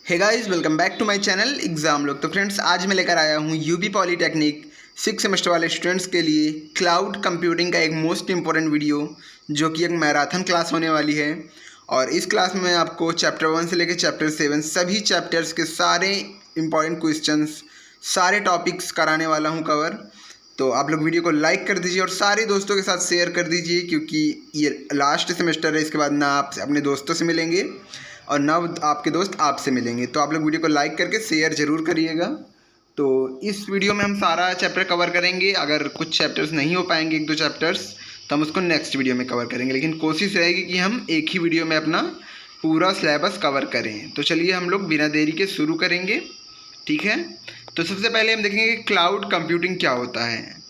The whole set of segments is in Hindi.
Hey guys, welcome back to my channel exam लोग। तो फ्रेंड्स, आज मैं लेकर आया हूँ यूपी पॉलीटेक्निक 6 सेमेस्टर वाले स्टूडेंट्स के लिए क्लाउड कंप्यूटिंग का एक मोस्ट इंपॉर्टेंट वीडियो, जो कि एक मैराथन क्लास होने वाली है। और इस क्लास में आपको चैप्टर 1 से लेकर चैप्टर 7 सभी चैप्टर्स के सारे इंपॉर्टेंट क्वेश्चंस, सारे टॉपिक्स कराने वाला हूँ कवर। तो आप लोग वीडियो को लाइक कर दीजिए और सारे दोस्तों के साथ शेयर कर दीजिए, क्योंकि ये लास्ट सेमेस्टर है। इसके बाद ना आप अपने दोस्तों से मिलेंगे और ना आपके दोस्त आपसे मिलेंगे। तो आप लोग वीडियो को लाइक करके शेयर ज़रूर करिएगा। तो इस वीडियो में हम सारा चैप्टर कवर करेंगे। अगर कुछ चैप्टर्स नहीं हो पाएंगे, 1-2 चैप्टर्स, तो हम उसको नेक्स्ट वीडियो में कवर करेंगे। लेकिन कोशिश रहेगी कि हम एक ही वीडियो में अपना पूरा सिलेबस कवर करें। तो चलिए हम लोग बिना देरी के शुरू करेंगे, ठीक है। तो सबसे पहले हम देखेंगे कि क्लाउड कंप्यूटिंग क्या होता है।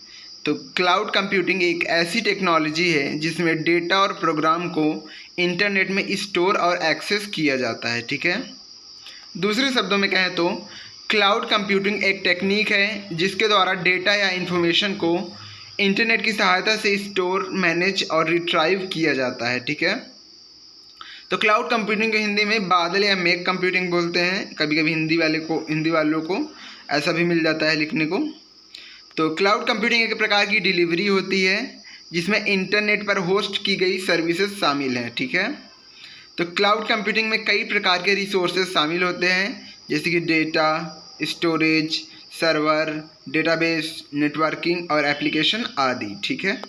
तो क्लाउड कंप्यूटिंग एक ऐसी टेक्नोलॉजी है जिसमें डेटा और प्रोग्राम को इंटरनेट में स्टोर और एक्सेस किया जाता है, ठीक है। दूसरे शब्दों में कहें तो क्लाउड कंप्यूटिंग एक टेक्निक है जिसके द्वारा डेटा या इन्फॉर्मेशन को इंटरनेट की सहायता से स्टोर, मैनेज और रिट्राइव किया जाता है, ठीक है। तो क्लाउड कंप्यूटिंग को हिंदी में बादल या मेघ कंप्यूटिंग बोलते हैं। कभी कभी हिंदी वालों को ऐसा भी मिल जाता है लिखने को। तो क्लाउड कंप्यूटिंग एक प्रकार की डिलीवरी होती है जिसमें इंटरनेट पर होस्ट की गई सर्विसेज शामिल हैं, ठीक है। तो क्लाउड कंप्यूटिंग में कई प्रकार के रिसोर्सेज शामिल होते हैं, जैसे कि data, storage, server, database, networking और एप्लीकेशन आदि, ठीक है।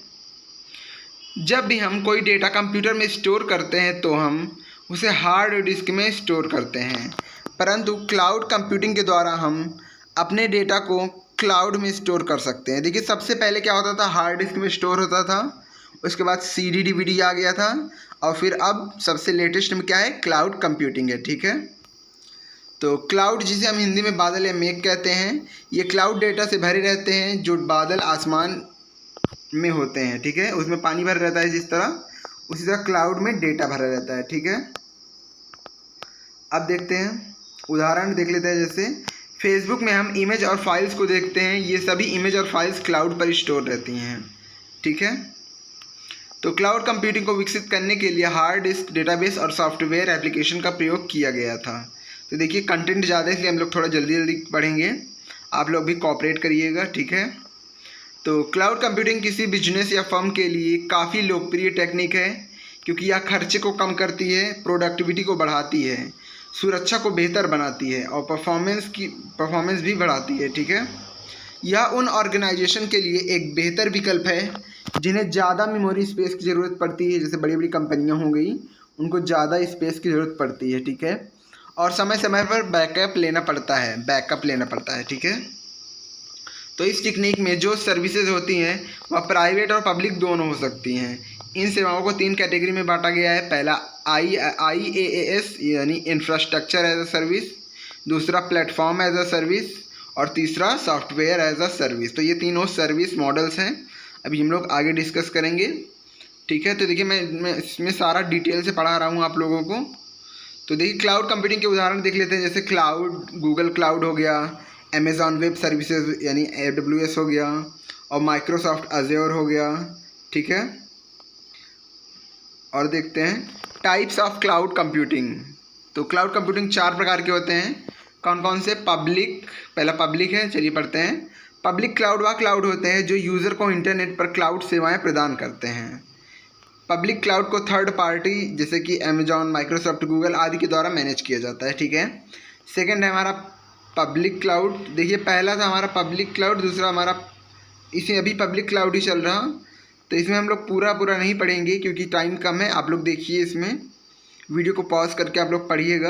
जब भी हम कोई डेटा कंप्यूटर में स्टोर करते हैं तो हम उसे हार्ड डिस्क में स्टोर करते हैं, परंतु क्लाउड कंप्यूटिंग के द्वारा हम अपने डेटा को क्लाउड में स्टोर कर सकते हैं। देखिए, सबसे पहले क्या होता था, हार्ड डिस्क में स्टोर होता था, उसके बाद CD DVD आ गया था, और फिर अब सबसे लेटेस्ट में क्या है, क्लाउड कंप्यूटिंग है, ठीक है। तो क्लाउड, जिसे हम हिंदी में बादल या मेघ कहते हैं, ये क्लाउड डेटा से भरे रहते हैं जो बादल आसमान में होते हैं, ठीक है। उसमें पानी भरा रहता है जिस तरह, उसी तरह क्लाउड में डेटा भरा रहता है, ठीक है। अब देखते हैं, उदाहरण देख लेते हैं। जैसे फेसबुक में हम इमेज और फाइल्स को देखते हैं, ये सभी इमेज और फाइल्स क्लाउड पर स्टोर रहती हैं, ठीक है। तो क्लाउड कंप्यूटिंग को विकसित करने के लिए हार्ड डिस्क, डेटाबेस और सॉफ्टवेयर एप्लीकेशन का प्रयोग किया गया था। तो देखिए, कंटेंट ज़्यादा है इसलिए हम लोग थोड़ा जल्दी जल्दी पढ़ेंगे, आप लोग भी कोऑपरेट करिएगा, ठीक है। तो क्लाउड कंप्यूटिंग किसी बिजनेस या फर्म के लिए काफ़ी लोकप्रिय टेक्निक है, क्योंकि यह खर्चे को कम करती है, प्रोडक्टिविटी को बढ़ाती है, सुरक्षा को बेहतर बनाती है और परफॉर्मेंस भी बढ़ाती है, ठीक है। यह उन ऑर्गेनाइजेशन के लिए एक बेहतर विकल्प है जिन्हें ज़्यादा मेमोरी स्पेस की ज़रूरत पड़ती है। जैसे बड़ी बड़ी कंपनियां हो गई, उनको ज़्यादा स्पेस की ज़रूरत पड़ती है, ठीक है। और समय समय पर बैकअप लेना पड़ता है, ठीक है। तो इस टेक्निक में जो सर्विसेज होती हैं वह प्राइवेट और पब्लिक दोनों हो सकती हैं। इन सेवाओं को 3 कैटेगरी में बांटा गया है। पहला IaaS यानी इंफ्रास्ट्रक्चर एज अ सर्विस, दूसरा प्लेटफॉर्म एज अ सर्विस और तीसरा सॉफ्टवेयर एज अ सर्विस। तो ये तीनों सर्विस मॉडल्स हैं, अभी हम लोग आगे डिस्कस करेंगे, ठीक है। तो देखिए, मैं इसमें सारा डिटेल से पढ़ा रहा हूँ आप लोगों को। तो देखिए, क्लाउड कंप्यूटिंग के उदाहरण देख लेते हैं। जैसे क्लाउड, गूगल क्लाउड हो गया, अमेज़ॉन वेब सर्विसेज यानी AWS हो गया, और माइक्रोसॉफ्ट अज़्योर हो गया, ठीक है। और देखते हैं टाइप्स ऑफ क्लाउड कंप्यूटिंग। तो क्लाउड कंप्यूटिंग 4 प्रकार के होते हैं। कौन कौन से? पब्लिक, पहला पब्लिक है, चलिए पढ़ते हैं। पब्लिक क्लाउड वह क्लाउड होते हैं जो यूज़र को इंटरनेट पर क्लाउड सेवाएं प्रदान करते हैं। पब्लिक क्लाउड को थर्ड पार्टी जैसे कि अमेजॉन, माइक्रोसॉफ्ट, गूगल आदि के द्वारा मैनेज किया जाता है, ठीक है। सेकेंड है हमारा पब्लिक क्लाउड। देखिए, पहला था हमारा पब्लिक क्लाउड, दूसरा हमारा इसे अभी पब्लिक क्लाउड ही चल रहा। तो इसमें हम लोग पूरा नहीं पढ़ेंगे क्योंकि टाइम कम है। आप लोग देखिए, इसमें वीडियो को पॉज करके आप लोग पढ़िएगा,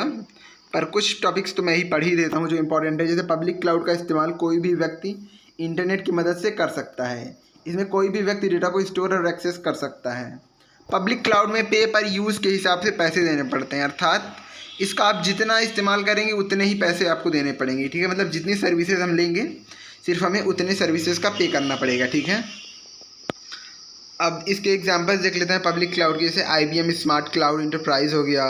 पर कुछ टॉपिक्स तो मैं ही पढ़ ही देता हूँ जो इंपॉर्टेंट है। जैसे पब्लिक क्लाउड का इस्तेमाल कोई भी व्यक्ति इंटरनेट की मदद से कर सकता है। इसमें कोई भी व्यक्ति डेटा को स्टोर और एक्सेस कर सकता है। पब्लिक क्लाउड में पे पर यूज़ के हिसाब से पैसे देने पड़ते हैं, अर्थात इसका आप जितना इस्तेमाल करेंगे उतने ही पैसे आपको देने पड़ेंगे, ठीक है। मतलब जितनी सर्विसेज हम लेंगे सिर्फ हमें उतने सर्विसेज का पे करना पड़ेगा, ठीक है। अब इसके एग्जांपल्स देख लेते हैं पब्लिक क्लाउड के। जैसे IBM स्मार्ट क्लाउड इंटरप्राइज हो गया,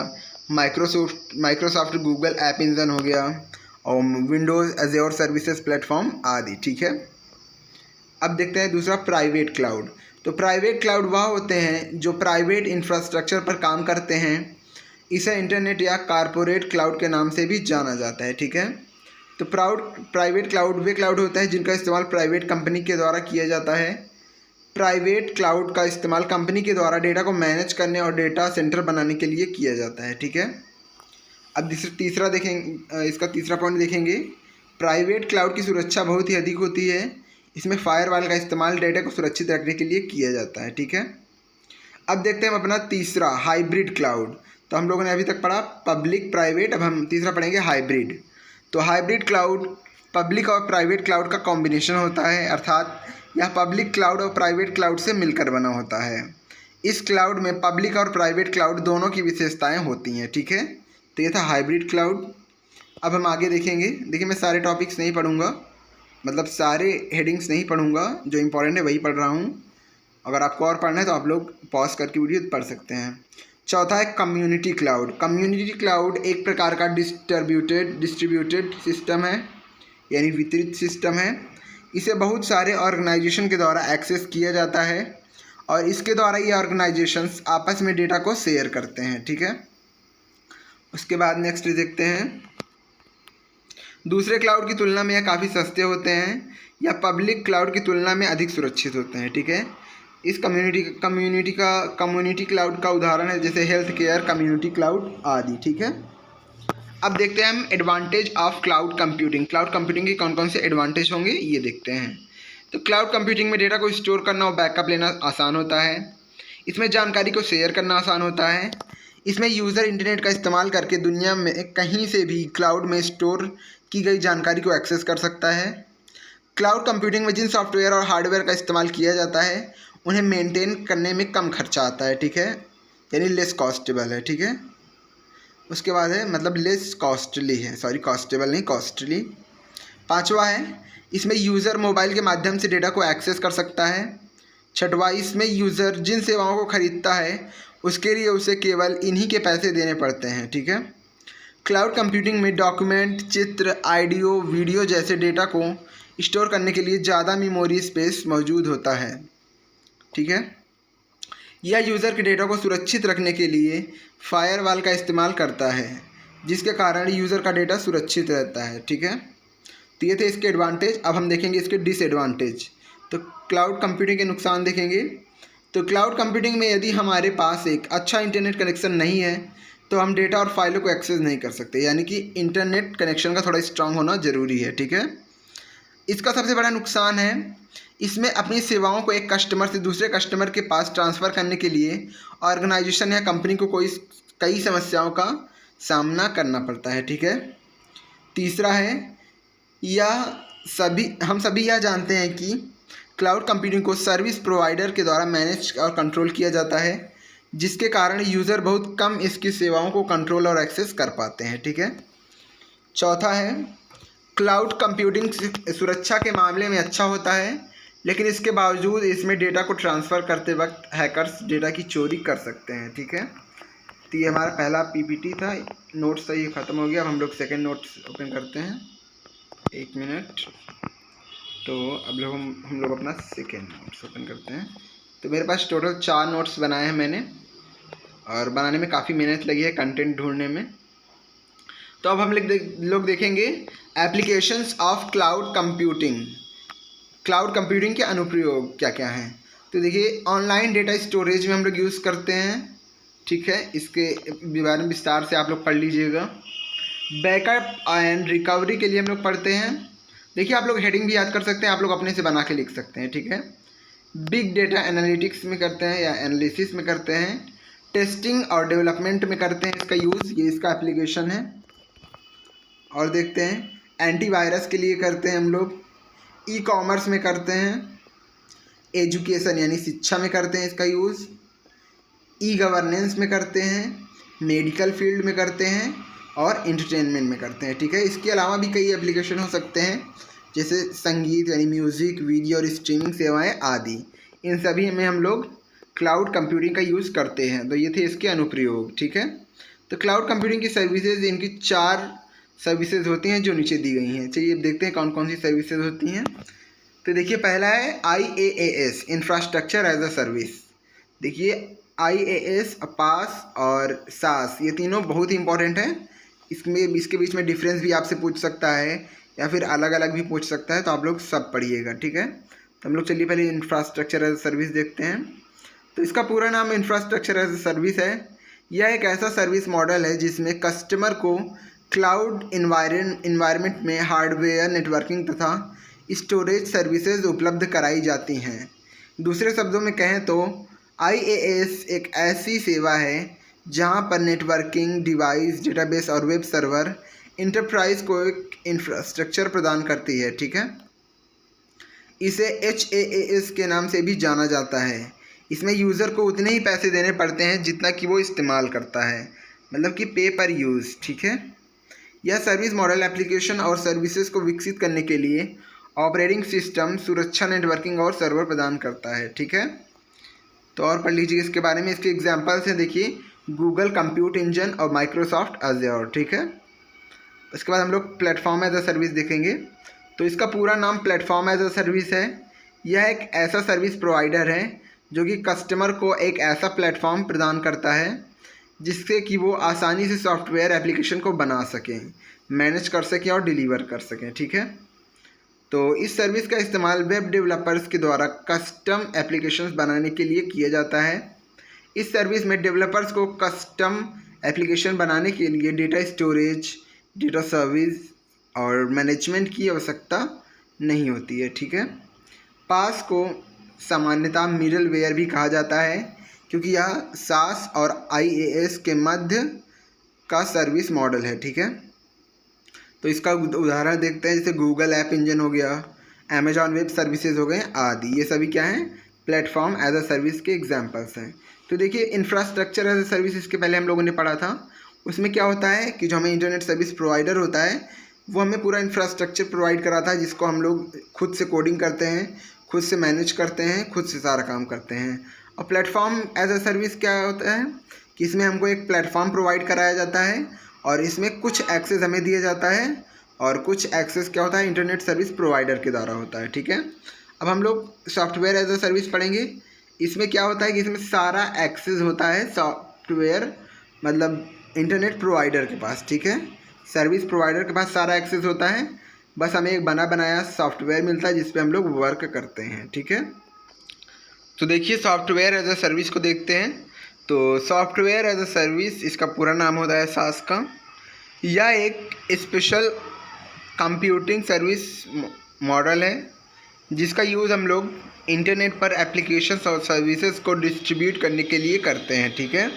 माइक्रोसॉफ्ट गूगल ऐप इंजन हो गया, और विंडोज़ अज़्योर सर्विसेज प्लेटफॉर्म आदि, ठीक है। अब देखते हैं दूसरा प्राइवेट क्लाउड। तो प्राइवेट क्लाउड वह होते हैं जो प्राइवेट इंफ्रास्ट्रक्चर पर काम करते हैं। इसे इंटरनेट या कारपोरेट क्लाउड के नाम से भी जाना जाता है। ठीक है, तो प्राइवेट क्लाउड वे क्लाउड होता है जिनका इस्तेमाल प्राइवेट कंपनी के द्वारा किया जाता है। प्राइवेट क्लाउड का इस्तेमाल कंपनी के द्वारा डेटा को मैनेज करने और डेटा सेंटर बनाने के लिए किया जाता है। ठीक है, अब तीसरा देखेंगे, इसका तीसरा पॉइंट देखेंगे। प्राइवेट क्लाउड की सुरक्षा बहुत ही अधिक होती है। इसमें फायरवॉल का इस्तेमाल डेटा को सुरक्षित रखने के लिए किया जाता है। ठीक है, अब देखते हैं हम अपना तीसरा हाइब्रिड क्लाउड। तो हम लोगों ने अभी तक पढ़ा पब्लिक प्राइवेट, अब हम तीसरा पढ़ेंगे हाइब्रिड। तो हाइब्रिड क्लाउड पब्लिक और प्राइवेट क्लाउड का कॉम्बिनेशन होता है, अर्थात यह पब्लिक क्लाउड और प्राइवेट क्लाउड से मिलकर बना होता है। इस क्लाउड में पब्लिक और प्राइवेट क्लाउड दोनों की विशेषताएं होती हैं। ठीक है, तो ये था हाइब्रिड क्लाउड। अब हम आगे देखेंगे। देखिए, मैं सारे टॉपिक्स नहीं पढ़ूंगा, मतलब सारे हेडिंग्स नहीं पढ़ूंगा, जो इंपॉर्टेंट है वही पढ़ रहा हूँ। अगर आपको और पढ़ना है तो आप लोग पॉज करके वीडियो पढ़ सकते हैं। चौथा है कम्युनिटी क्लाउड। कम्युनिटी क्लाउड एक प्रकार का डिस्ट्रीब्यूटेड सिस्टम है, यानी वितरित सिस्टम है। इसे बहुत सारे ऑर्गेनाइजेशन के द्वारा एक्सेस किया जाता है और इसके द्वारा ये ऑर्गेनाइजेशंस आपस में डेटा को शेयर करते हैं। ठीक है, उसके बाद नेक्स्ट देखते हैं। दूसरे क्लाउड की तुलना में यह काफ़ी सस्ते होते हैं या पब्लिक क्लाउड की तुलना में अधिक सुरक्षित होते हैं। ठीक है, इस कम्युनिटी क्लाउड का उदाहरण है जैसे हेल्थ केयर कम्युनिटी क्लाउड आदि। ठीक है, अब देखते हैं हम advantage of cloud computing. Cloud computing के कौन कौन से एडवांटेज होंगे ये देखते हैं। तो क्लाउड कंप्यूटिंग में डेटा को स्टोर करना और बैकअप लेना आसान होता है। इसमें जानकारी को शेयर करना आसान होता है। इसमें यूज़र इंटरनेट का इस्तेमाल करके दुनिया में कहीं से भी क्लाउड में स्टोर की गई जानकारी को एक्सेस कर सकता है। क्लाउड कंप्यूटिंग में जिन सॉफ्टवेयर और हार्डवेयर का इस्तेमाल किया जाता है उन्हें मेंटेन करने में कम खर्चा आता है। ठीक है, यानी लेस कॉस्टेबल है। ठीक है, उसके बाद है मतलब लेस कॉस्टली है, सॉरी कॉस्टेबल नहीं कॉस्टली। पांचवा है इसमें यूज़र मोबाइल के माध्यम से डेटा को एक्सेस कर सकता है। छठवा, इसमें यूज़र जिन सेवाओं को खरीदता है उसके लिए उसे केवल इन्हीं के पैसे देने पड़ते हैं। ठीक है, क्लाउड कंप्यूटिंग में डॉक्यूमेंट, चित्र, ऑडियो, वीडियो जैसे डेटा को स्टोर करने के लिए ज़्यादा मेमोरी स्पेस मौजूद होता है। ठीक है, यह यूज़र के डेटा को सुरक्षित रखने के लिए फायरवॉल का इस्तेमाल करता है जिसके कारण यूज़र का डेटा सुरक्षित रहता है। ठीक है, तो ये थे इसके एडवांटेज। अब हम देखेंगे इसके डिसएडवांटेज। तो क्लाउड कंप्यूटिंग के नुकसान देखेंगे। तो क्लाउड कंप्यूटिंग में यदि हमारे पास एक अच्छा इंटरनेट कनेक्शन नहीं है तो हम डेटा और फाइलों को एक्सेस नहीं कर सकते, यानी कि इंटरनेट कनेक्शन का थोड़ा स्ट्रांग होना ज़रूरी है। ठीक है, इसका सबसे बड़ा नुकसान है इसमें अपनी सेवाओं को एक कस्टमर से दूसरे कस्टमर के पास ट्रांसफ़र करने के लिए ऑर्गेनाइजेशन या कंपनी को कई समस्याओं का सामना करना पड़ता है। ठीक है, तीसरा है हम सभी यह जानते हैं कि क्लाउड कंप्यूटिंग को सर्विस प्रोवाइडर के द्वारा मैनेज और कंट्रोल किया जाता है जिसके कारण यूज़र बहुत कम इसकी सेवाओं को कंट्रोल और एक्सेस कर पाते हैं। ठीक है, चौथा है क्लाउड कंप्यूटिंग सुरक्षा के मामले में अच्छा होता है लेकिन इसके बावजूद इसमें डेटा को ट्रांसफ़र करते वक्त हैकर्स डेटा की चोरी कर सकते हैं। ठीक है, तो ये हमारा पहला पीपीटी था, नोट्स था, ये ख़त्म हो गया। अब हम लोग सेकंड नोट्स ओपन करते हैं, 1 मिनट। तो अब हम लोग अपना सेकंड नोट्स ओपन करते हैं। तो मेरे पास टोटल 4 नोट्स बनाए हैं मैंने, और बनाने में काफ़ी मेहनत लगी है कंटेंट ढूंढने में। तो अब हम लोग देखेंगे applications of cloud computing. Cloud computing के अनुप्रयोग क्या क्या हैं। तो देखिए, ऑनलाइन डेटा स्टोरेज में हम लोग यूज़ करते हैं। ठीक है, इसके बारे में विस्तार से आप लोग पढ़ लीजिएगा। बैकअप एंड रिकवरी के लिए हम लोग पढ़ते हैं। देखिए, आप लोग हेडिंग भी याद कर सकते हैं, आप लोग अपने से बना के लिख सकते हैं। ठीक है, बिग डेटा एनालिटिक्स में करते हैं या एनालिसिस में करते हैं। टेस्टिंग और डेवलपमेंट में करते हैं इसका यूज़, ये इसका एप्लीकेशन है। और देखते हैं एंटीवायरस के लिए करते हैं हम लोग, ई कॉमर्स में करते हैं, एजुकेशन यानी शिक्षा में करते हैं इसका यूज़, ई गवर्नेंस में करते हैं, मेडिकल फील्ड में करते हैं और इंटरटेनमेंट में करते हैं। ठीक है, इसके अलावा भी कई एप्लीकेशन हो सकते हैं जैसे संगीत यानी म्यूज़िक, वीडियो और स्ट्रीमिंग सेवाएं आदि। इन सभी में हम लोग क्लाउड कंप्यूटिंग का यूज़ करते हैं। तो ये थे इसके अनुप्रयोग। ठीक है, तो क्लाउड कंप्यूटिंग की सर्विसेज, इनकी 4 सर्विसेज होती हैं जो नीचे दी गई हैं। चलिए देखते हैं कौन कौन सी सर्विसेज होती हैं। तो देखिए, पहला है IaaS infrastructure as a service. देखिए, IaaS, पास और SaaS, ये तीनों बहुत ही इंपॉर्टेंट है। इसके बीच में डिफरेंस भी आपसे पूछ सकता है या फिर अलग अलग भी पूछ सकता है, तो आप लोग सब पढ़िएगा, ठीक है। तो हम लोग चलिए पहले इंफ्रास्ट्रक्चर एज ए सर्विस देखते हैं। तो इसका पूरा नाम इंफ्रास्ट्रक्चर एज ए सर्विस है। यह एक ऐसा सर्विस मॉडल है जिसमें कस्टमर को क्लाउड इन्वायरमेंट में हार्डवेयर, नेटवर्किंग तथा स्टोरेज सर्विसेज उपलब्ध कराई जाती हैं। दूसरे शब्दों में कहें तो IaaS एक ऐसी सेवा है जहां पर नेटवर्किंग डिवाइस, डेटाबेस और वेब सर्वर इंटरप्राइज को एक इंफ्रास्ट्रक्चर प्रदान करती है, ठीक है। इसे HaaS के नाम से भी जाना जाता है। इसमें यूज़र को उतने ही पैसे देने पड़ते हैं जितना कि वो इस्तेमाल करता है, मतलब कि पे पर यूज़, ठीक है। यह सर्विस मॉडल एप्लीकेशन और सर्विसेज को विकसित करने के लिए ऑपरेटिंग सिस्टम, सुरक्षा, नेटवर्किंग और सर्वर प्रदान करता है, ठीक है। तो और पढ़ लीजिए इसके बारे में। इसके एग्जांपल्स हैं, देखिए गूगल कंप्यूट इंजन और माइक्रोसॉफ्ट अज्योर, ठीक है। उसके बाद हम लोग प्लेटफॉर्म एज अ सर्विस देखेंगे। तो इसका पूरा नाम प्लेटफॉर्म एज अ सर्विस है। यह एक ऐसा सर्विस प्रोवाइडर है जो कि कस्टमर को एक ऐसा प्लेटफॉर्म प्रदान करता है जिससे कि वो आसानी से सॉफ्टवेयर एप्लीकेशन को बना सकें, मैनेज कर सकें और डिलीवर कर सकें, ठीक है। तो इस सर्विस का इस्तेमाल वेब डेवलपर्स के द्वारा कस्टम एप्लीकेशंस बनाने के लिए किया जाता है। इस सर्विस में डेवलपर्स को कस्टम एप्लीकेशन बनाने के लिए डेटा स्टोरेज, डेटा सर्विस और मैनेजमेंट की आवश्यकता नहीं होती है, ठीक है। पास को सामान्यतः मिडलवेयर भी कहा जाता है क्योंकि यह SaaS और IaaS के मध्य का सर्विस मॉडल है, ठीक है। तो इसका उदाहरण देखते हैं, जैसे गूगल ऐप इंजन हो गया, अमेजॉन वेब सर्विसेज हो गए आदि, ये सभी क्या हैं, प्लेटफॉर्म एज अ सर्विस के एग्जांपल्स हैं। तो देखिए इंफ्रास्ट्रक्चर एज अ सर्विस इसके पहले हम लोगों ने पढ़ा था। उसमें क्या होता है कि जो हमें इंटरनेट सर्विस प्रोवाइडर होता है वो हमें पूरा इंफ्रास्ट्रक्चर प्रोवाइड कराता है जिसको हम लोग खुद से कोडिंग करते हैं, खुद से मैनेज करते हैं, खुद से सारा काम करते हैं। और प्लेटफॉर्म एज अ सर्विस क्या होता है कि इसमें हमको एक प्लेटफॉर्म प्रोवाइड कराया जाता है और इसमें कुछ एक्सेस हमें दिया जाता है और कुछ एक्सेस क्या होता है इंटरनेट सर्विस प्रोवाइडर के द्वारा होता है, ठीक है। अब हम लोग सॉफ्टवेयर एज अ सर्विस पढ़ेंगे। इसमें क्या होता है कि इसमें सारा एक्सेस होता है सॉफ्टवेयर, मतलब इंटरनेट प्रोवाइडर के पास, ठीक है। सर्विस प्रोवाइडर के पास सारा एक्सेस होता है, बस हमें एक बना बनाया सॉफ्टवेयर मिलता है जिस पे हम लोग वर्क करते हैं, ठीक है। तो देखिए सॉफ्टवेयर एज अ सर्विस को देखते हैं। तो सॉफ्टवेयर एज अ सर्विस इसका पूरा नाम होता है SaaS का। यह एक स्पेशल कंप्यूटिंग सर्विस मॉडल है जिसका यूज़ हम लोग इंटरनेट पर एप्लीकेशंस और सर्विसेज को डिस्ट्रीब्यूट करने के लिए करते हैं, ठीक है।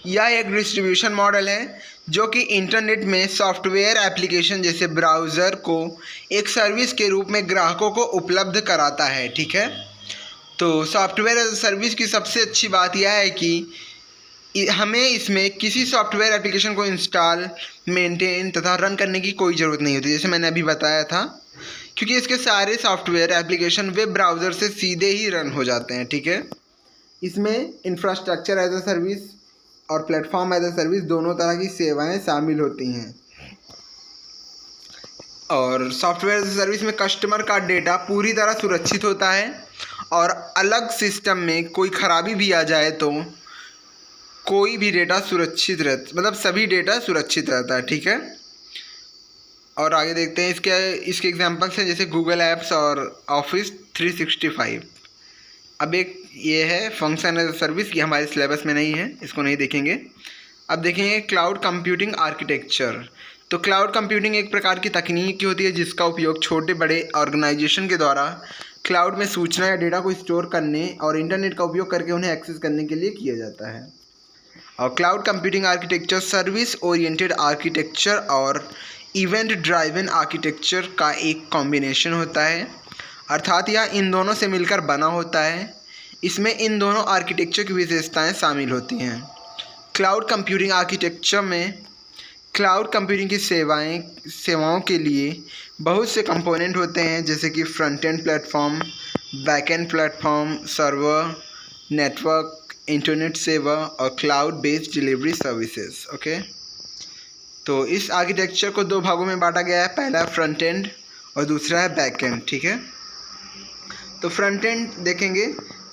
यह एक डिस्ट्रीब्यूशन मॉडल है जो कि इंटरनेट में सॉफ्टवेयर एप्लीकेशन जैसे ब्राउज़र को एक सर्विस के रूप में ग्राहकों को उपलब्ध कराता है, ठीक है। तो सॉफ्टवेयर एज अ सर्विस की सबसे अच्छी बात यह है कि हमें इसमें किसी सॉफ्टवेयर एप्लीकेशन को इंस्टॉल, मेंटेन तथा रन करने की कोई ज़रूरत नहीं होती, जैसे मैंने अभी बताया था, क्योंकि इसके सारे सॉफ्टवेयर एप्लीकेशन वेब ब्राउज़र से सीधे ही रन हो जाते हैं, ठीक है। इसमें इंफ्रास्ट्रक्चर एज अ सर्विस और प्लेटफॉर्म एज अ सर्विस दोनों तरह की सेवाएं शामिल होती हैं। और सॉफ्टवेयर एज अ सर्विस में कस्टमर का डेटा पूरी तरह सुरक्षित होता है और अलग सिस्टम में कोई ख़राबी भी आ जाए तो कोई भी डेटा सुरक्षित मतलब सभी डेटा सुरक्षित रहता है, ठीक है। और आगे देखते हैं इसके एग्जांपल्स हैं, जैसे गूगल ऐप्स और ऑफिस 365। अब एक ये है फंक्शन एज अ सर्विस, ये हमारे सिलेबस में नहीं है, इसको नहीं देखेंगे। अब देखेंगे क्लाउड कंप्यूटिंग आर्किटेक्चर। तो क्लाउड कंप्यूटिंग एक प्रकार की तकनीक होती है जिसका उपयोग छोटे बड़े ऑर्गेनाइजेशन के द्वारा क्लाउड में सूचना या डेटा को स्टोर करने और इंटरनेट का उपयोग करके उन्हें एक्सेस करने के लिए किया जाता है। और cloud computing architecture service oriented architecture और इवेंट ड्राइवन आर्किटेक्चर का एक कॉम्बिनेशन होता है, अर्थात यह इन दोनों से मिलकर बना होता है। इसमें इन दोनों आर्किटेक्चर की विशेषताएं शामिल होती हैं। क्लाउड कंप्यूटिंग आर्किटेक्चर में क्लाउड कंप्यूटिंग की सेवाओं के लिए बहुत से कंपोनेंट होते हैं, जैसे कि front end platform, back and platform, server, network, internet सेवा और cloud based delivery services, okay. तो इस आर्किटेक्चर को दो भागों में बांटा गया है, पहला फ्रंट एंड और दूसरा है बैक एंड, ठीक है। तो फ्रंट एंड देखेंगे।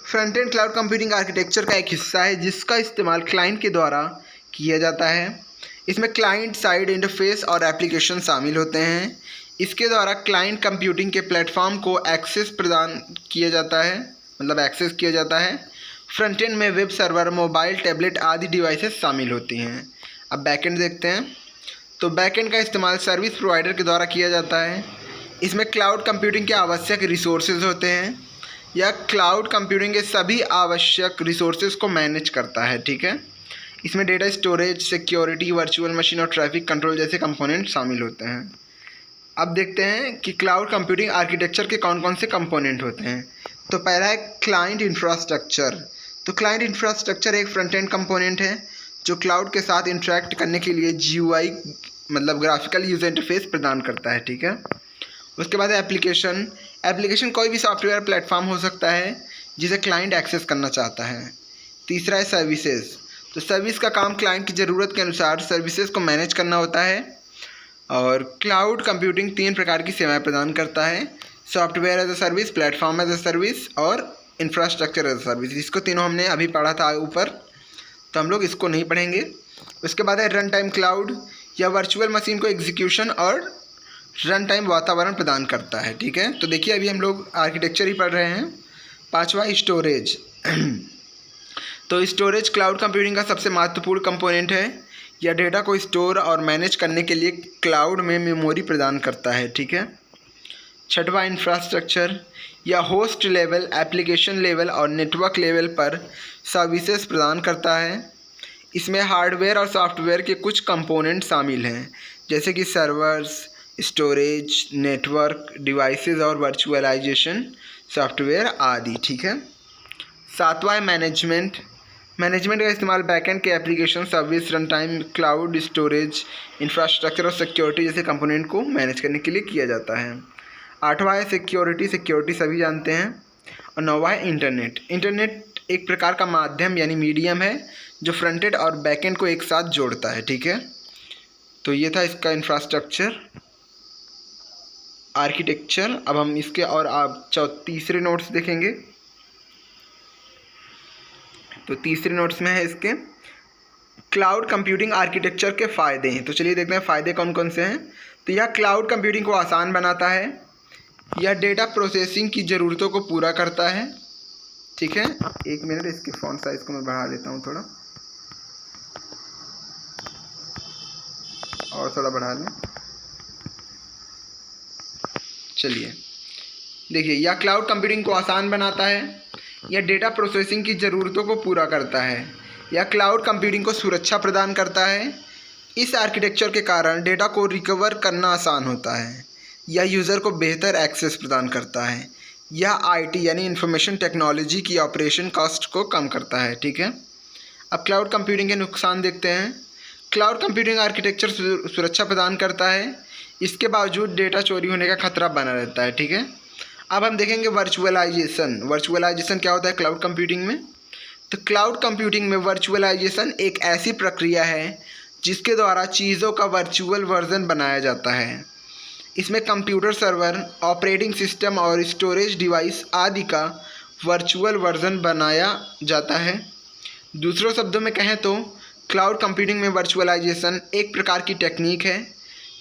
Front end cloud computing architecture का एक हिस्सा है जिसका इस्तेमाल क्लाइंट के द्वारा किया जाता है। इसमें क्लाइंट साइड इंटरफेस और एप्लीकेशन शामिल होते हैं। इसके द्वारा क्लाइंट कंप्यूटिंग के प्लेटफॉर्म को एक्सेस प्रदान किया जाता है, मतलब एक्सेस किया जाता है। फ्रंट एंड में वेब सर्वर, मोबाइल, टैबलेट आदि डिवाइसेस शामिल होती हैं। अब बैकएंड देखते हैं। तो बैकएंड का इस्तेमाल सर्विस प्रोवाइडर के द्वारा किया जाता है। इसमें क्लाउड कंप्यूटिंग के आवश्यक रिसोर्सेज होते हैं। यह क्लाउड कंप्यूटिंग के सभी आवश्यक रिसोर्सेज को मैनेज करता है, ठीक है। इसमें data storage, security, virtual machine और ट्रैफिक कंट्रोल जैसे कंपोनेंट शामिल होते हैं। अब देखते हैं कि क्लाउड कंप्यूटिंग आर्किटेक्चर के कौन कौन से कंपोनेंट होते हैं। तो पहला है क्लाइंट इंफ्रास्ट्रक्चर। तो क्लाइंट इंफ्रास्ट्रक्चर एक फ्रंट एंड कंपोनेंट है जो क्लाउड के साथ इंटरेक्ट करने के लिए GUI मतलब ग्राफिकल यूजर इंटरफेस प्रदान करता है, ठीक है। उसके बाद है एप्लीकेशन। एप्लीकेशन कोई भी सॉफ्टवेयर प्लेटफॉर्म हो सकता है जिसे क्लाइंट एक्सेस करना चाहता है। तीसरा है सर्विसेज। तो सर्विस का काम क्लाइंट की ज़रूरत के अनुसार सर्विसेज को मैनेज करना होता है। और क्लाउड कंप्यूटिंग 3 प्रकार की सेवाएं प्रदान करता है: software as a service, platform as a service और इंफ्रास्ट्रक्चर एज अ सर्विस। इसको तीनों हमने अभी पढ़ा था ऊपर, तो हम लोग इसको नहीं पढ़ेंगे। उसके बाद है रन टाइम क्लाउड। या वर्चुअल मशीन को एग्जीक्यूशन और रन टाइम वातावरण प्रदान करता है, ठीक है। तो देखिए अभी हम लोग आर्किटेक्चर ही पढ़ रहे हैं। पांचवा स्टोरेज। तो स्टोरेज क्लाउड कंप्यूटिंग का सबसे महत्वपूर्ण कंपोनेंट है। यह डेटा को स्टोर और मैनेज करने के लिए क्लाउड में मेमोरी प्रदान करता है, ठीक है। छठवां इंफ्रास्ट्रक्चर। यह होस्ट लेवल, एप्लीकेशन लेवल और नेटवर्क लेवल पर सर्विसेज प्रदान करता है। इसमें हार्डवेयर और सॉफ्टवेयर के कुछ कंपोनेंट शामिल हैं जैसे कि सर्वर्स, स्टोरेज, नेटवर्क डिवाइसेस और वर्चुअलाइजेशन सॉफ्टवेयर आदि, ठीक है। सातवां है मैनेजमेंट। मैनेजमेंट का इस्तेमाल बैकएंड के application, service, run time, cloud, storage, infrastructure और सिक्योरिटी जैसे कंपोनेंट को मैनेज करने के लिए किया जाता है। आठवां है सिक्योरिटी। सिक्योरिटी सभी जानते हैं। और नौवां है इंटरनेट। इंटरनेट एक प्रकार का माध्यम यानी मीडियम है जो फ्रंट एंड और बैकएंड को एक साथ जोड़ता है, ठीक है। तो ये था इसका इंफ्रास्ट्रक्चर आर्किटेक्चर। अब हम इसके और आप तीसरे नोट्स देखेंगे। तो तीसरे नोट्स में है इसके क्लाउड कंप्यूटिंग आर्किटेक्चर के फ़ायदे हैं। तो चलिए देखते हैं फ़ायदे कौन कौन से हैं। तो यह क्लाउड कंप्यूटिंग को आसान बनाता है। यह डेटा प्रोसेसिंग की ज़रूरतों को पूरा करता है, ठीक है। एक मिनट, इसके फ़ॉन्ट साइज़ को मैं बढ़ा देता हूँ थोड़ा, और थोड़ा बढ़ा लें। चलिए देखिए, यह क्लाउड कंप्यूटिंग को आसान बनाता है। यह डेटा प्रोसेसिंग की ज़रूरतों को पूरा करता है। यह क्लाउड कंप्यूटिंग को सुरक्षा प्रदान करता है। इस आर्किटेक्चर के कारण डेटा को रिकवर करना आसान होता है। यह यूज़र को बेहतर एक्सेस प्रदान करता है। यह IT यानी इंफॉर्मेशन टेक्नोलॉजी की ऑपरेशन कॉस्ट को कम करता है, ठीक है। अब क्लाउड कंप्यूटिंग के नुकसान देखते हैं। क्लाउड कंप्यूटिंग आर्किटेक्चर सुरक्षा प्रदान करता है, इसके बावजूद डेटा चोरी होने का खतरा बना रहता है, ठीक है। अब हम देखेंगे वर्चुअलाइजेशन। वर्चुअलाइजेशन क्या होता है क्लाउड कंप्यूटिंग में? तो क्लाउड कंप्यूटिंग में वर्चुअलाइजेशन एक ऐसी प्रक्रिया है जिसके द्वारा चीज़ों का वर्चुअल वर्जन बनाया जाता है। इसमें कंप्यूटर सर्वर, ऑपरेटिंग सिस्टम और स्टोरेज डिवाइस आदि का वर्चुअल वर्जन बनाया जाता है। दूसरों शब्दों में कहें तो क्लाउड कंप्यूटिंग में वर्चुअलाइजेशन एक प्रकार की टेक्निक है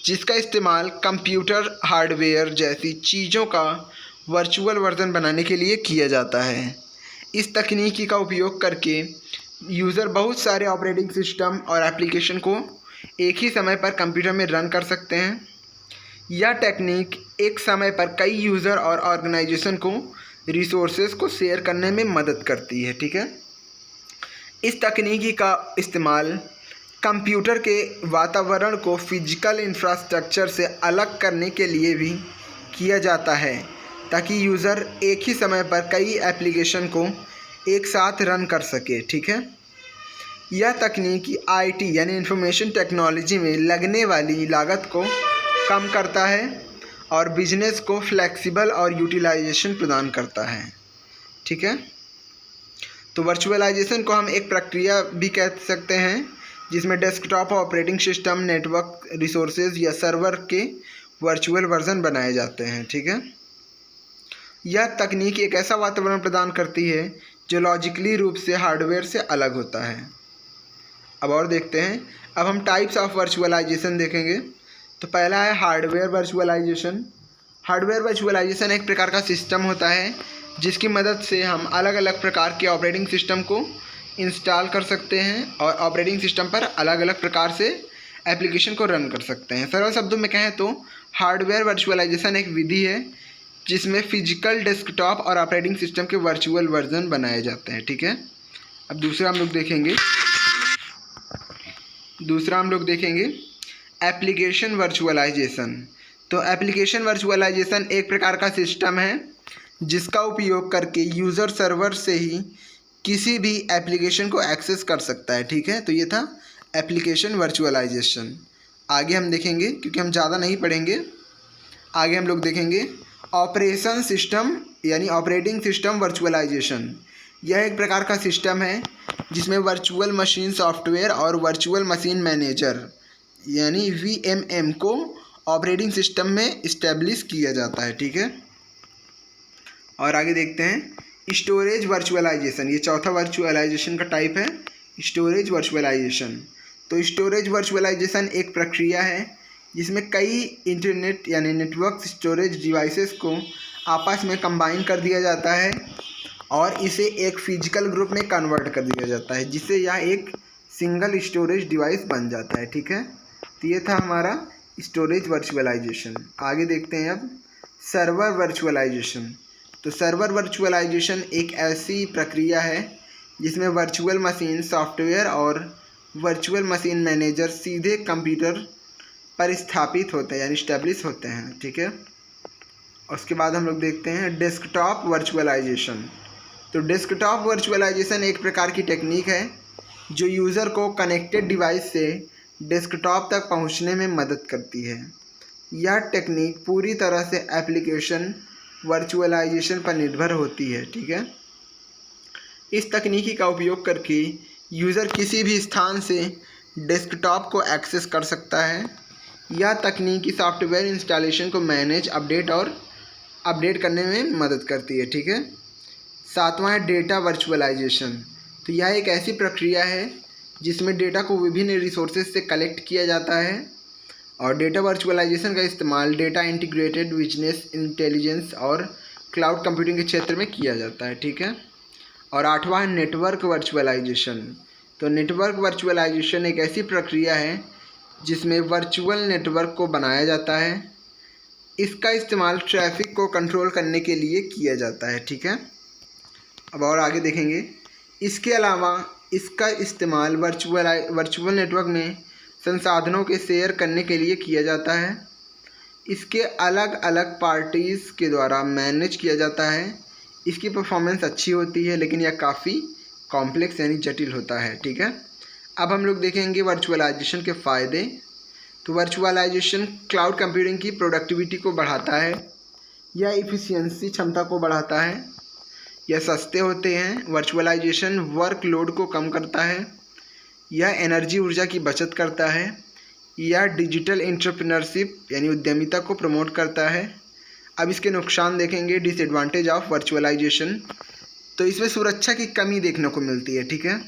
जिसका इस्तेमाल कंप्यूटर हार्डवेयर जैसी चीज़ों का वर्चुअल वर्जन बनाने के लिए किया जाता है। इस तकनीकी का उपयोग करके यूज़र बहुत सारे ऑपरेटिंग सिस्टम और एप्लीकेशन को एक ही समय पर कंप्यूटर में रन कर सकते हैं। यह टेक्निक एक समय पर कई यूज़र और ऑर्गेनाइजेशन को रिसोर्सेज को शेयर करने में मदद करती है, ठीक है। इस तकनीकी का इस्तेमाल कंप्यूटर के वातावरण को फिजिकल इंफ्रास्ट्रक्चर से अलग करने के लिए भी किया जाता है ताकि यूज़र एक ही समय पर कई एप्लीकेशन को एक साथ रन कर सके, ठीक है। यह तकनीक IT यानी इंफॉर्मेशन टेक्नोलॉजी में लगने वाली लागत को कम करता है और बिजनेस को फ्लेक्सिबल और यूटिलाइजेशन प्रदान करता है, ठीक है। तो वर्चुअलाइजेशन को हम एक प्रक्रिया भी कह सकते हैं जिसमें desktop operating system, network resources या सर्वर के वर्चुअल वर्जन बनाए जाते हैं, ठीक है। यह तकनीक एक ऐसा वातावरण प्रदान करती है जो लॉजिकली रूप से हार्डवेयर से अलग होता है। अब और देखते हैं, अब हम टाइप्स ऑफ वर्चुअलाइजेशन देखेंगे। तो पहला है हार्डवेयर वर्चुअलाइजेशन। हार्डवेयर वर्चुअलाइजेशन एक प्रकार का सिस्टम होता है जिसकी मदद से हम अलग अलग प्रकार के ऑपरेटिंग सिस्टम को इंस्टॉल कर सकते हैं और ऑपरेटिंग सिस्टम पर अलग अलग प्रकार से एप्लीकेशन को रन कर सकते हैं। सरल शब्दों में कहें तो हार्डवेयर वर्चुअलाइजेशन एक विधि है जिसमें फिजिकल डेस्कटॉप और ऑपरेटिंग सिस्टम के वर्चुअल वर्जन बनाए जाते हैं। ठीक है। अब दूसरा हम लोग देखेंगे एप्लीकेशन वर्चुअलाइजेशन। तो एप्लीकेशन वर्चुअलाइजेशन एक प्रकार का सिस्टम है जिसका उपयोग करके यूज़र सर्वर से ही किसी भी एप्लीकेशन को एक्सेस कर सकता है। ठीक है। तो ये था एप्लीकेशन वर्चुअलाइजेशन। आगे हम देखेंगे, क्योंकि हम ज़्यादा नहीं पढ़ेंगे, आगे हम लोग देखेंगे ऑपरेशन सिस्टम यानी ऑपरेटिंग सिस्टम वर्चुअलाइजेशन। यह एक प्रकार का सिस्टम है जिसमें वर्चुअल मशीन सॉफ्टवेयर और वर्चुअल मशीन मैनेजर यानी VMM को ऑपरेटिंग सिस्टम में इस्टेब्लिश किया जाता है। ठीक है। और आगे देखते हैं स्टोरेज वर्चुअलाइजेशन। ये चौथा वर्चुअलाइजेशन का टाइप है, स्टोरेज वर्चुअलाइजेशन। तो स्टोरेज वर्चुअलाइजेशन एक प्रक्रिया है जिसमें कई इंटरनेट यानी नेटवर्क स्टोरेज डिवाइसेस को आपस में कंबाइन कर दिया जाता है और इसे एक फिजिकल ग्रुप में कन्वर्ट कर दिया जाता है, जिससे यह एक सिंगल स्टोरेज डिवाइस बन जाता है। ठीक है। तो ये था हमारा स्टोरेज वर्चुअलाइजेशन। आगे देखते हैं अब सर्वर वर्चुअलाइजेशन। तो सर्वर वर्चुअलाइजेशन एक ऐसी प्रक्रिया है जिसमें वर्चुअल मशीन सॉफ्टवेयर और वर्चुअल मशीन मैनेजर सीधे कंप्यूटर पर स्थापित होते हैं यानी इस्टेब्लिश होते हैं। ठीक है। उसके बाद हम लोग देखते हैं डेस्कटॉप वर्चुअलाइजेशन। तो डेस्कटॉप वर्चुअलाइजेशन एक प्रकार की टेक्निक है जो यूज़र को कनेक्टेड डिवाइस से डेस्कटॉप तक पहुंचने में मदद करती है। यह टेक्निक पूरी तरह से एप्लीकेशन वर्चुअलाइजेशन पर निर्भर होती है। ठीक है। इस तकनीकी का उपयोग करके यूज़र किसी भी स्थान से डेस्कटॉप को एक्सेस कर सकता है। यह तकनीकी सॉफ्टवेयर इंस्टॉलेशन को मैनेज अपडेट करने में मदद करती है। ठीक है। सातवां है डेटा वर्चुअलाइजेशन। तो यह एक ऐसी प्रक्रिया है जिसमें डेटा को विभिन्न रिसोर्सेज से कलेक्ट किया जाता है और डेटा वर्चुअलाइजेशन का इस्तेमाल डेटा इंटीग्रेटेड बिजनेस इंटेलिजेंस और क्लाउड कंप्यूटिंग के क्षेत्र में किया जाता है। ठीक है। और आठवां है नेटवर्क वर्चुअलाइजेशन। तो नेटवर्क वर्चुअलाइजेशन एक ऐसी प्रक्रिया है जिसमें वर्चुअल नेटवर्क को बनाया जाता है। इसका इस्तेमाल ट्रैफिक को कंट्रोल करने के लिए किया जाता है। ठीक है। अब और आगे देखेंगे, इसके अलावा इसका इस्तेमाल वर्चुअल नेटवर्क में संसाधनों के शेयर करने के लिए किया जाता है। इसके अलग अलग पार्टीज़ के द्वारा मैनेज किया जाता है। इसकी परफॉर्मेंस अच्छी होती है लेकिन यह काफ़ी कॉम्प्लेक्स यानी जटिल होता है। ठीक है। अब हम लोग देखेंगे वर्चुअलाइजेशन के फ़ायदे। तो वर्चुअलाइजेशन क्लाउड कंप्यूटिंग की प्रोडक्टिविटी को बढ़ाता है, यह इफ़िशियंसी क्षमता को बढ़ाता है, यह सस्ते होते हैं, वर्चुअलाइजेशन वर्कलोड को कम करता है, यह एनर्जी ऊर्जा की बचत करता है, यह डिजिटल एंटरप्रेन्योरशिप यानी उद्यमिता को प्रमोट करता है। अब इसके नुकसान देखेंगे, डिसएडवांटेज ऑफ वर्चुअलाइजेशन। तो इसमें सुरक्षा की कमी देखने को मिलती है। ठीक है।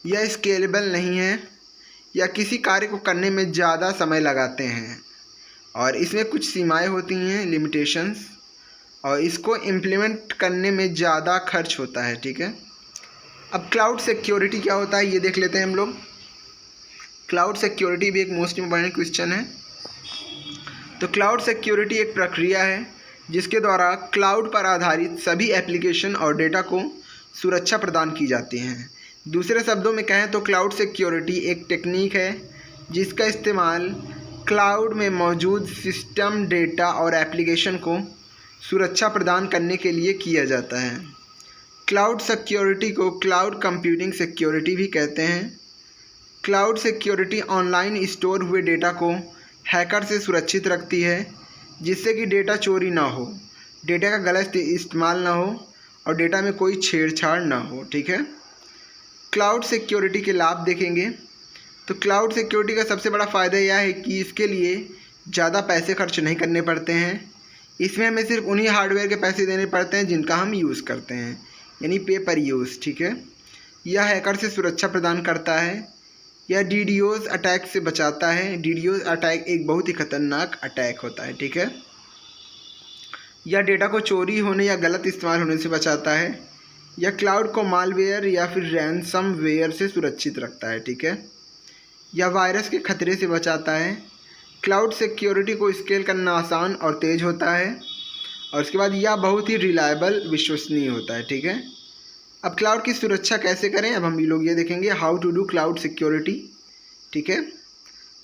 यह स्केलेबल नहीं है या किसी कार्य को करने में ज़्यादा समय लगाते हैं और इसमें कुछ सीमाएं होती हैं, लिमिटेशंस, और इसको इम्प्लीमेंट करने में ज़्यादा खर्च होता है। ठीक है। अब क्लाउड सिक्योरिटी क्या होता है ये देख लेते हैं हम लोग। क्लाउड सिक्योरिटी भी एक मोस्ट इम्पॉर्टेंट क्वेश्चन है। तो क्लाउड सिक्योरिटी एक प्रक्रिया है जिसके द्वारा क्लाउड पर आधारित सभी एप्लीकेशन और डेटा को सुरक्षा प्रदान की जाती है। दूसरे शब्दों में कहें तो क्लाउड सिक्योरिटी एक टेक्निक है जिसका इस्तेमाल क्लाउड में मौजूद सिस्टम, डेटा और एप्लीकेशन को सुरक्षा प्रदान करने के लिए किया जाता है। क्लाउड सिक्योरिटी को क्लाउड कंप्यूटिंग सिक्योरिटी भी कहते हैं। क्लाउड सिक्योरिटी ऑनलाइन स्टोर हुए डेटा को हैकर से सुरक्षित रखती है जिससे कि डेटा चोरी ना हो, डेटा का गलत इस्तेमाल ना हो और डेटा में कोई छेड़छाड़ ना हो। ठीक है। क्लाउड सिक्योरिटी के लाभ देखेंगे। तो क्लाउड सिक्योरिटी का सबसे बड़ा फ़ायदा यह है कि इसके लिए ज़्यादा पैसे खर्च नहीं करने पड़ते हैं। इसमें हमें सिर्फ उन्हीं हार्डवेयर के पैसे देने पड़ते हैं जिनका हम यूज़ करते हैं। यानी पे पर यूज़, ठीक है। यह हैकर से सुरक्षा प्रदान करता है। यह डीडोस अटैक से बचाता है। डीडोस अटैक एक बहुत ही खतरनाक अटैक होता है, ठीक है। यह डेटा को चोरी होने या गलत इस्तेमाल होने से बचाता है। यह क्लाउड को मालवेयर या फिर रैनसमवेयर से सुरक्षित रखता है, ठीक है। यह वायरस के खतरे से बचाता है। क्लाउड सिक्योरिटी को स्केल करना आसान और तेज़ होता है। और उसके बाद यह बहुत ही रिलायबल, विश्वसनीय होता है, ठीक है। अब क्लाउड की सुरक्षा कैसे करें, अब हम लोग ये देखेंगे how to do cloud security, ठीक है।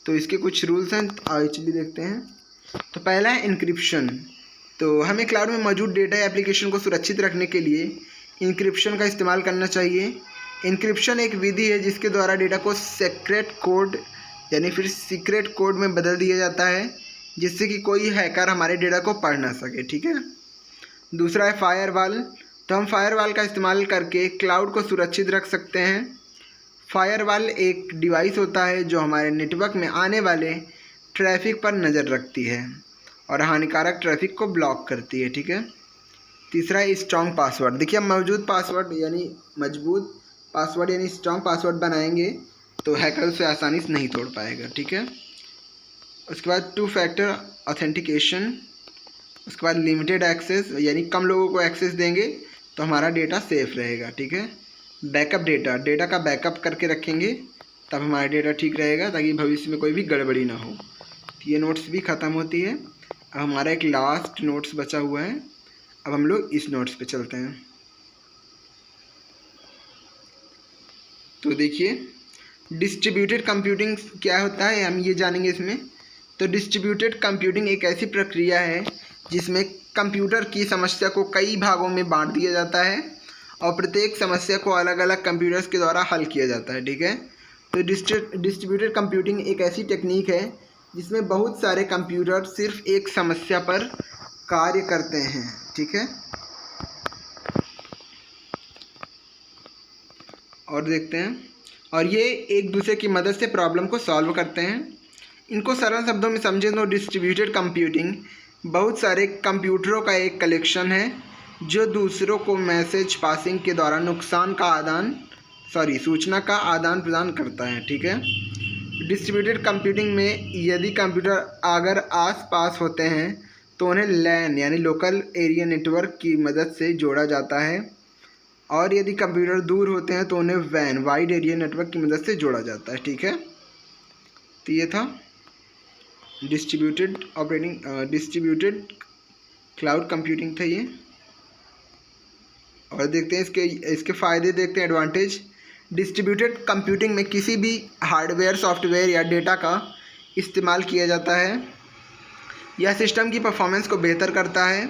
तो इसके कुछ रूल्स हैं, चलिए देखते हैं। तो पहला है इनक्रिप्शन। तो हमें क्लाउड में मौजूद डेटा या एप्लीकेशन को सुरक्षित रखने के लिए इनक्रिप्शन का इस्तेमाल करना चाहिए। इनक्रिप्शन एक विधि है जिसके द्वारा डेटा को सीक्रेट कोड यानी फिर सीक्रेट कोड में बदल दिया जाता है, जिससे कि कोई हैकर हमारे डेटा को पढ़ ना सके, ठीक है। दूसरा है फायरवॉल। तो हम फायरवॉल का इस्तेमाल करके क्लाउड को सुरक्षित रख सकते हैं। फायरवॉल एक डिवाइस होता है जो हमारे नेटवर्क में आने वाले ट्रैफिक पर नज़र रखती है और हानिकारक ट्रैफिक को ब्लॉक करती है, ठीक है। तीसरा है स्ट्रॉन्ग पासवर्ड। देखिए, हम मौजूद पासवर्ड यानी मजबूत पासवर्ड यानी स्ट्रॉन्ग पासवर्ड बनाएंगे तो हैकर उसे आसानी से नहीं तोड़ पाएगा, ठीक है। उसके बाद 2 फैक्टर ऑथेंटिकेशन। उसके बाद लिमिटेड एक्सेस, यानी कम लोगों को एक्सेस देंगे तो हमारा डेटा सेफ रहेगा, ठीक है। बैकअप डेटा का बैकअप करके रखेंगे तब हमारा डेटा ठीक रहेगा, ताकि भविष्य में कोई भी गड़बड़ी ना हो। तो ये नोट्स भी ख़त्म होती है। अब हमारा एक लास्ट नोट्स बचा हुआ है। अब हम लोग इस नोट्स पे चलते हैं। तो देखिए, डिस्ट्रीब्यूटेड कंप्यूटिंग क्या होता है, हम ये जानेंगे इसमें। तो डिस्ट्रीब्यूटेड कंप्यूटिंग एक ऐसी प्रक्रिया है जिसमें कंप्यूटर की समस्या को कई भागों में बांट दिया जाता है और प्रत्येक समस्या को अलग अलग कंप्यूटर्स के द्वारा हल किया जाता है, ठीक है। तो डिस्ट्रीब्यूटेड कंप्यूटिंग एक ऐसी टेक्निक है जिसमें बहुत सारे कंप्यूटर सिर्फ एक समस्या पर कार्य करते हैं, ठीक है। और देखते हैं, और ये एक दूसरे की मदद से प्रॉब्लम को सॉल्व करते हैं। इनको सरल शब्दों में समझें तो डिस्ट्रीब्यूटेड कंप्यूटिंग बहुत सारे कंप्यूटरों का एक कलेक्शन है जो दूसरों को मैसेज पासिंग के दौरान सूचना का आदान प्रदान करता है, ठीक है। डिस्ट्रीब्यूटेड कंप्यूटिंग में यदि कंप्यूटर अगर आस-पास होते हैं तो उन्हें लैन यानी लोकल एरिया नेटवर्क की मदद से जोड़ा जाता है, और यदि कंप्यूटर दूर होते हैं तो उन्हें वैन वाइड एरिया नेटवर्क की मदद से जोड़ा जाता है, ठीक है। तो ये था डिस्ट्रीब्यूटेड क्लाउड कंप्यूटिंग था ये। और देखते हैं इसके फ़ायदे, देखते हैं एडवांटेज। डिस्ट्रीब्यूटेड कंप्यूटिंग में किसी भी हार्डवेयर, सॉफ्टवेयर या डेटा का इस्तेमाल किया जाता है। यह सिस्टम की परफॉर्मेंस को बेहतर करता है।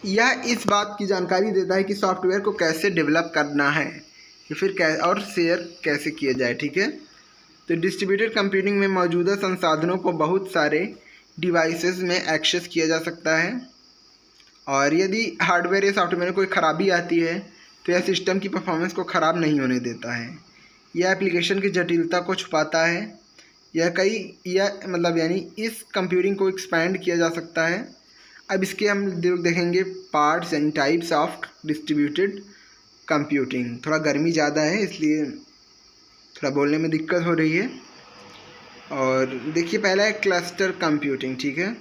यह इस बात की जानकारी देता है कि सॉफ्टवेयर को कैसे डेवलप करना है या फिर और शेयर कैसे किया जाए, ठीक है। तो डिस्ट्रीब्यूटेड कंप्यूटिंग में मौजूदा संसाधनों को बहुत सारे डिवाइसेस में एक्सेस किया जा सकता है, और यदि हार्डवेयर या सॉफ्टवेयर में कोई ख़राबी आती है तो यह सिस्टम की परफॉर्मेंस को ख़राब नहीं होने देता है। यह एप्लीकेशन की जटिलता को छुपाता है। यानी इस कंप्यूटिंग को एक्सपैंड किया जा सकता है। अब इसके हम देखेंगे parts and types of distributed computing. थोड़ा गर्मी ज़्यादा है इसलिए थोड़ा बोलने में दिक्कत हो रही है। और देखिए, पहला है क्लस्टर कंप्यूटिंग, ठीक है।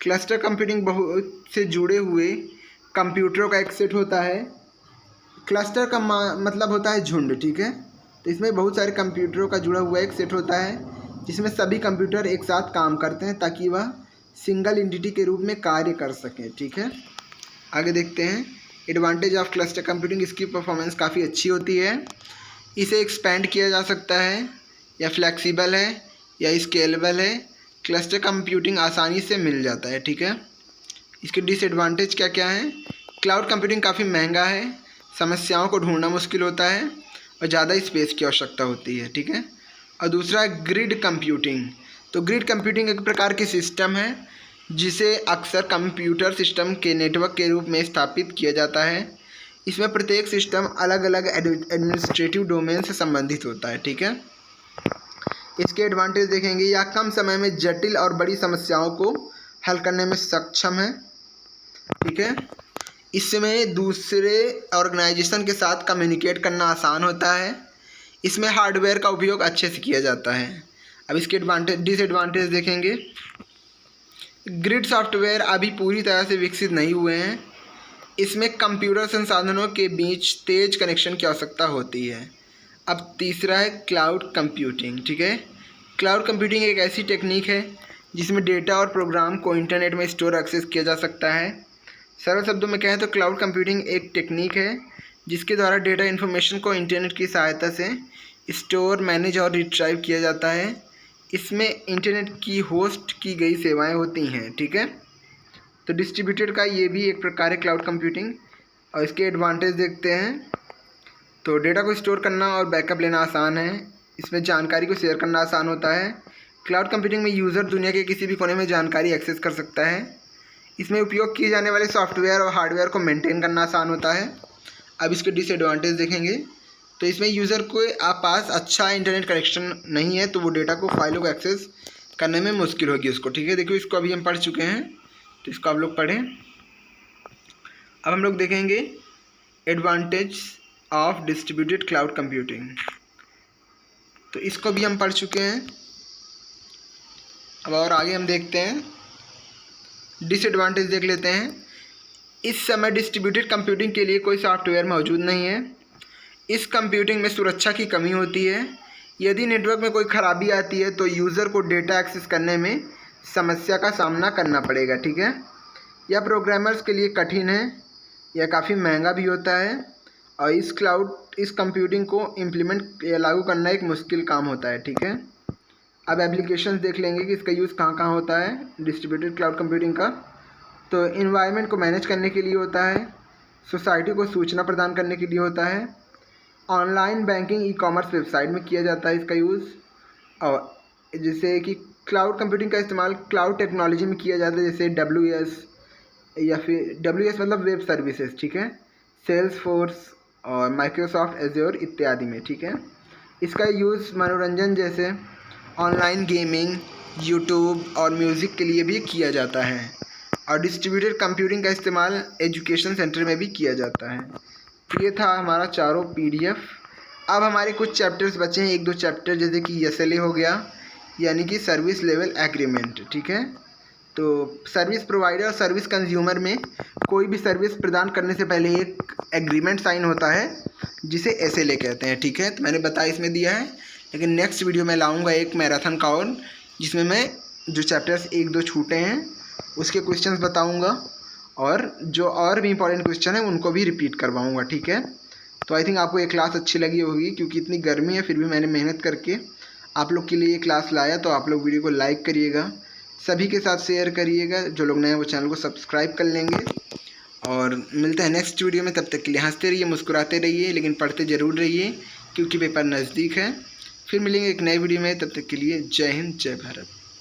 क्लस्टर कंप्यूटिंग बहुत से जुड़े हुए कंप्यूटरों का एक सेट होता है। क्लस्टर का मतलब होता है झुंड, ठीक है। तो इसमें बहुत सारे कंप्यूटरों का जुड़ा हुआ एक सेट होता है जिसमें सभी कंप्यूटर एक साथ काम करते हैं ताकि वह सिंगल एंटिटी के रूप में कार्य कर सकें, ठीक है। आगे देखते हैं एडवांटेज ऑफ क्लस्टर कंप्यूटिंग। इसकी परफॉर्मेंस काफ़ी अच्छी होती है। इसे एक्सपेंड किया जा सकता है, या फ्लेक्सिबल है या स्केलेबल है। क्लस्टर कंप्यूटिंग आसानी से मिल जाता है, ठीक है। इसके डिसएडवांटेज क्या क्या हैं? क्लाउड कंप्यूटिंग काफ़ी महंगा है, समस्याओं को ढूंढना मुश्किल होता है और ज़्यादा स्पेस की आवश्यकता होती है, ठीक है। और दूसरा है ग्रिड कंप्यूटिंग। तो ग्रिड कंप्यूटिंग एक प्रकार की सिस्टम है जिसे अक्सर कंप्यूटर सिस्टम के नेटवर्क के रूप में स्थापित किया जाता है। इसमें प्रत्येक सिस्टम अलग अलग एडमिनिस्ट्रेटिव डोमेन से संबंधित होता है, ठीक है। इसके एडवांटेज देखेंगे, यह कम समय में जटिल और बड़ी समस्याओं को हल करने में सक्षम है, ठीक है। इसमें दूसरे ऑर्गेनाइजेशन के साथ कम्युनिकेट करना आसान होता है। इसमें हार्डवेयर का उपयोग अच्छे से किया जाता है। अब इसके डिसएडवांटेज देखेंगे। ग्रिड सॉफ्टवेयर अभी पूरी तरह से विकसित नहीं हुए हैं। इसमें कंप्यूटर संसाधनों के बीच तेज कनेक्शन की आवश्यकता होती है। अब तीसरा है क्लाउड कंप्यूटिंग। ठीक है, क्लाउड कंप्यूटिंग एक ऐसी टेक्निक है जिसमें डेटा और प्रोग्राम को इंटरनेट में स्टोर एक्सेस किया जा सकता है। सरल शब्दों में कहें तो क्लाउड कंप्यूटिंग एक टेक्निक है जिसके द्वारा डेटा इन्फॉर्मेशन को इंटरनेट की सहायता से स्टोर, मैनेज और रिट्राइव किया जाता है। इसमें इंटरनेट की होस्ट की गई सेवाएं होती हैं। ठीक है, तो डिस्ट्रीब्यूटेड का ये भी एक प्रकार है क्लाउड कंप्यूटिंग। और इसके एडवांटेज देखते हैं। तो डेटा को स्टोर करना और बैकअप लेना आसान है। इसमें जानकारी को शेयर करना आसान होता है। क्लाउड कंप्यूटिंग में यूज़र दुनिया के किसी भी कोने में जानकारी एक्सेस कर सकता है। इसमें उपयोग किए जाने वाले सॉफ्टवेयर और हार्डवेयर को मेंटेन करना आसान होता है। अब इसके डिसएडवांटेज देखेंगे। तो इसमें यूज़र को पास अच्छा इंटरनेट कनेक्शन नहीं है तो वो डेटा को, फाइलों को एक्सेस करने में मुश्किल होगी उसको। ठीक है, देखो इसको अभी हम पढ़ चुके हैं तो इसको आप लोग पढ़ें। अब हम लोग देखेंगे advantage of distributed cloud computing. तो इसको भी हम पढ़ चुके हैं। अब और आगे हम देखते हैं डिसएडवांटेज देख लेते हैं। इस समय डिस्ट्रीब्यूटेड कंप्यूटिंग के लिए कोई सॉफ्टवेयर मौजूद नहीं है। इस कंप्यूटिंग में सुरक्षा की कमी होती है। यदि नेटवर्क में कोई खराबी आती है तो यूज़र को डेटा एक्सेस करने में समस्या का सामना करना पड़ेगा। ठीक है, यह प्रोग्रामर्स के लिए कठिन है, यह काफ़ी महंगा भी होता है और इस कंप्यूटिंग को इम्प्लीमेंट या लागू करना एक मुश्किल काम होता है। ठीक है, अब एप्लीकेशंस देख लेंगे कि इसका यूज़ कहाँ कहाँ होता है डिस्ट्रीब्यूटेड क्लाउड कंप्यूटिंग का। तो इन्वायरमेंट को मैनेज करने के लिए होता है, सोसाइटी को सूचना प्रदान करने के लिए होता है, online banking, e commerce website में किया जाता है इसका यूज़। और जैसे कि क्लाउड कंप्यूटिंग का इस्तेमाल क्लाउड टेक्नोलॉजी में किया जाता है, जैसे WS या फिर WS मतलब वेब सर्विसेज। ठीक है, सेल्सफोर्स और माइक्रोसॉफ्ट एज्योर इत्यादि में। ठीक है, इसका यूज़ मनोरंजन जैसे ऑनलाइन गेमिंग, यूट्यूब और म्यूज़िक के लिए भी किया जाता है। और डिस्ट्रीब्यूटेड कंप्यूटिंग का इस्तेमाल एजुकेशन सेंटर में भी किया जाता है। तो ये था हमारा चारों PDF। अब हमारे कुछ चैप्टर्स बचे हैं, 1-2 चैप्टर, जैसे कि SLA हो गया, यानी कि सर्विस लेवल एग्रीमेंट। ठीक है, तो सर्विस प्रोवाइडर और सर्विस कंज्यूमर में कोई भी सर्विस प्रदान करने से पहले एक एग्रीमेंट साइन होता है जिसे SLA कहते हैं। ठीक है, तो मैंने बताया इसमें दिया है, लेकिन नेक्स्ट वीडियो में लाऊंगा एक मैराथन का और, जिसमें मैं जो चैप्टर्स 1-2 छूटे हैं उसके क्वेश्चंस बताऊंगा और जो और भी इंपॉर्टेंट क्वेश्चन है उनको भी रिपीट करवाऊंगा। ठीक है, तो आई थिंक आपको ये क्लास अच्छी लगी होगी, क्योंकि इतनी गर्मी है फिर भी मैंने मेहनत करके आप लोग के लिए ये क्लास लाया। तो आप लोग वीडियो को लाइक करिएगा, सभी के साथ शेयर करिएगा, जो लोग नए हैं वो चैनल को सब्सक्राइब कर लेंगे। और मिलते हैं नेक्स्ट वीडियो में, तब तक के लिए हंसते रहिए, मुस्कुराते रहिए, लेकिन पढ़ते ज़रूर रहिए क्योंकि पेपर नज़दीक है। फिर मिलेंगे एक नए वीडियो में, तब तक के लिए जय हिंद, जय भारत।